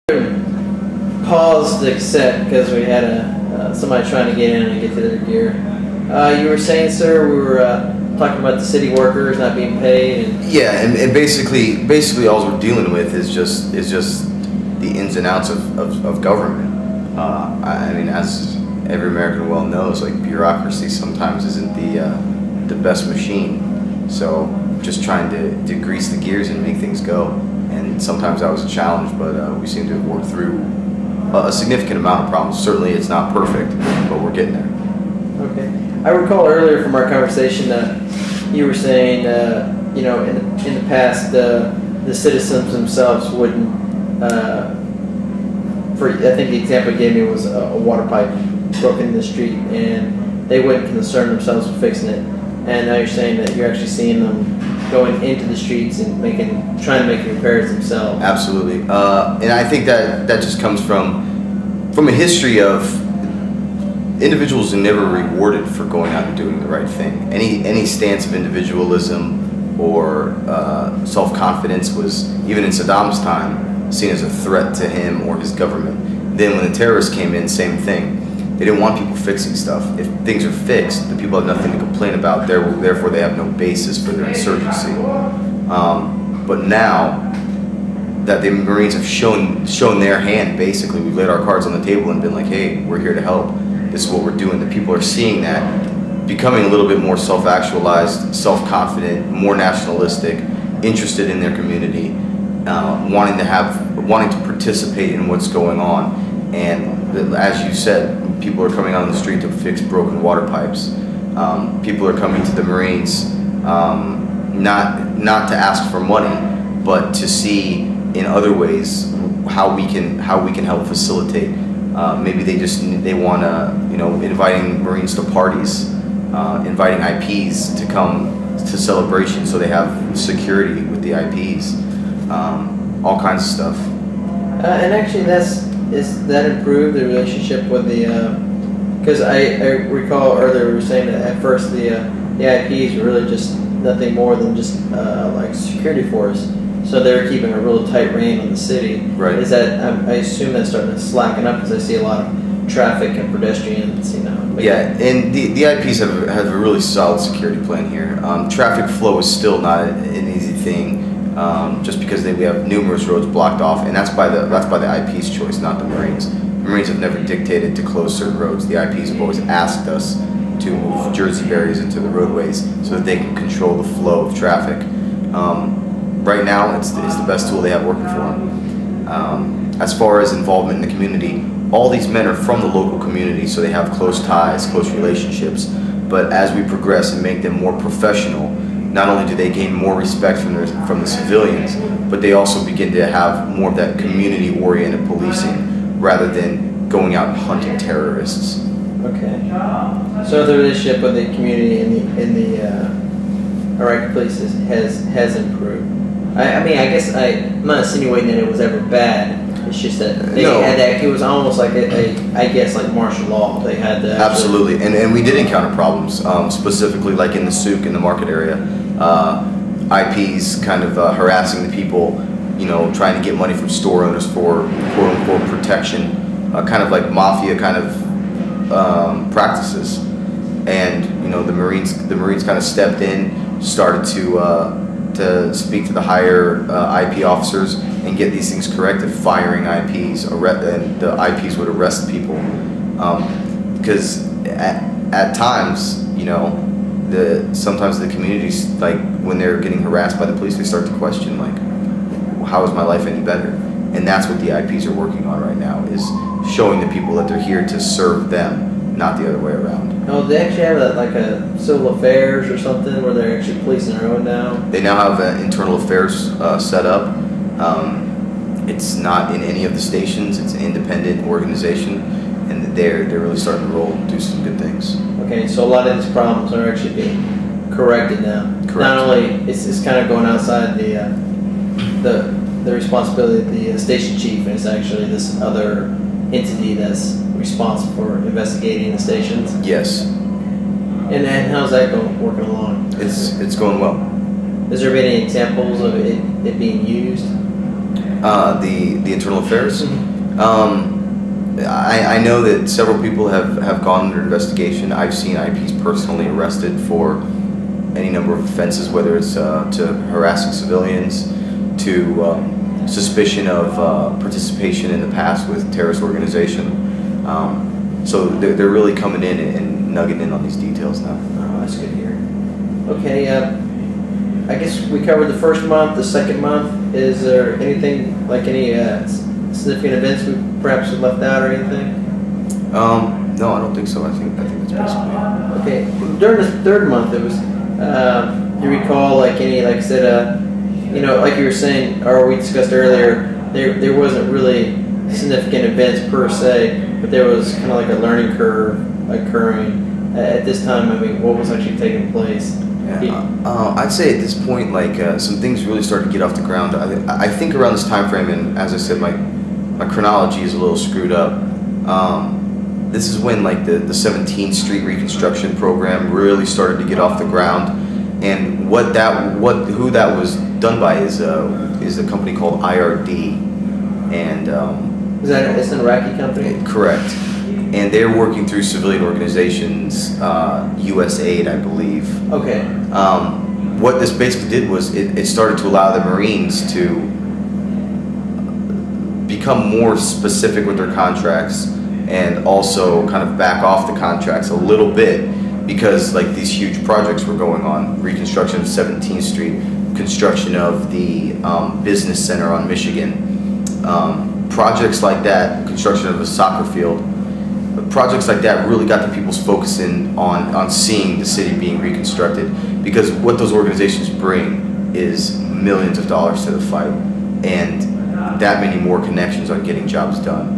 Paused the cassette because we had somebody trying to get in and get to their gear. You were saying, sir, we were talking about the city workers not being paid. Yeah, and basically all we're dealing with is just the ins and outs of government. I mean, as every American well knows, like, bureaucracy sometimes isn't the best machine. So just trying to grease the gears and make things go. And sometimes that was a challenge, but we seem to have worked through a significant amount of problems. Certainly it's not perfect, but we're getting there. Okay. I recall earlier from our conversation that you were saying, you know, in the past, the citizens themselves wouldn't, I think the example you gave me was a water pipe broken in the street, and they wouldn't concern themselves with fixing it. And now you're saying that you're actually seeing them going into the streets and trying to make repairs themselves. Absolutely, and I think that just comes from a history of individuals are never rewarded for going out and doing the right thing. Any stance of individualism or self-confidence was, even in Saddam's time, seen as a threat to him or his government. Then when the terrorists came in, same thing. They didn't want people fixing stuff. If things are fixed, the people have nothing to complain about. Therefore, they have no basis for their insurgency. But now that the Marines have shown their hand, basically, we've laid our cards on the table and been like, hey, we're here to help. This is what we're doing. The people are seeing that, becoming a little bit more self-actualized, self-confident, more nationalistic, interested in their community, wanting to participate in what's going on. And as you said, people are coming out on the street to fix broken water pipes. People are coming to the Marines not to ask for money, but to see in other ways how we can help facilitate. Maybe they want to, you know, inviting Marines to parties, inviting IPs to come to celebrations so they have security with the IPs, all kinds of stuff. And actually, is that improved the relationship with the? Because I recall earlier we were saying that at first the IPs were really just nothing more than just like security force. So they're keeping a real tight rein on the city. Right. Is that? I assume that's starting to slacken up because I see a lot of traffic and pedestrians. You know. Yeah, and the IPs have a really solid security plan here. Traffic flow is still not an easy thing. Just because we have numerous roads blocked off, and that's by the IP's choice, not the Marines. The Marines have never dictated to close certain roads. The IPs have always asked us to move Jersey barriers into the roadways so that they can control the flow of traffic. Right now, it's the best tool they have working for them. As far as involvement in the community, all these men are from the local community, so they have close ties, close relationships. But as we progress and make them more professional, not only do they gain more respect from the civilians, but they also begin to have more of that community-oriented policing rather than going out and hunting terrorists. Okay. So the relationship with the community in the Iraqi police has improved. I mean, I guess I'm not insinuating that it was ever bad. It's just that they had that. It was almost like I guess like martial law. They had that. Absolutely, and we did encounter problems, specifically like in the souk, in the market area. IPs kind of harassing the people, you know, trying to get money from store owners for quote-unquote protection, kind of like mafia kind of practices. And you know, the Marines kind of stepped in, started to speak to the higher IP officers and get these things corrected, firing IPs, and the IPs would arrest people, because at times, you know, sometimes the communities, like when they're getting harassed by the police, they start to question, like, how is my life any better? And that's what the IPs are working on right now, is showing the people that they're here to serve them, not the other way around. Oh, they actually have like a civil affairs or something where they're actually policing their own now? They now have an internal affairs set up. It's not in any of the stations. It's an independent organization, and they're really starting to roll and do some good things. Okay, so a lot of these problems are actually being corrected now. Correct. Not only it's kind of going outside the responsibility of the station chief, and it's actually this other entity that's responsible for investigating the stations. Yes. And how's that working along? It's going well. Has there been any examples of it being used? The internal affairs. I know that several people have gone under investigation. I've seen IPs personally arrested for any number of offenses, whether it's to harassing civilians, to suspicion of participation in the past with terrorist organization. So they're really coming in and nugging in on these details now. Oh, that's good to hear. Okay, I guess we covered the first month. The second month, is there anything, like any significant events we perhaps have left out or anything? No, I don't think so. I think that's basically it. Okay, during the third month, it was, do you recall like any, like I said, you know, like you were saying, or we discussed earlier, there wasn't really significant events per se, but there was kind of like a learning curve occurring at this time. I mean, what was actually taking place? Yeah, I'd say at this point, like some things really started to get off the ground. I think around this time frame, and as I said, my chronology is a little screwed up. This is when like the 17th Street reconstruction program really started to get off the ground, and who that was done by is a company called IRD, and is that it's an Iraqi company? Correct. And they're working through civilian organizations, USAID, I believe. Okay. What this basically did was it started to allow the Marines to become more specific with their contracts and also kind of back off the contracts a little bit, because like these huge projects were going on: reconstruction of 17th Street, construction of the business center on Michigan, projects like that, construction of a soccer field. Projects like that really got the people's focus in on seeing the city being reconstructed, because what those organizations bring is millions of dollars to the fight and that many more connections on getting jobs done.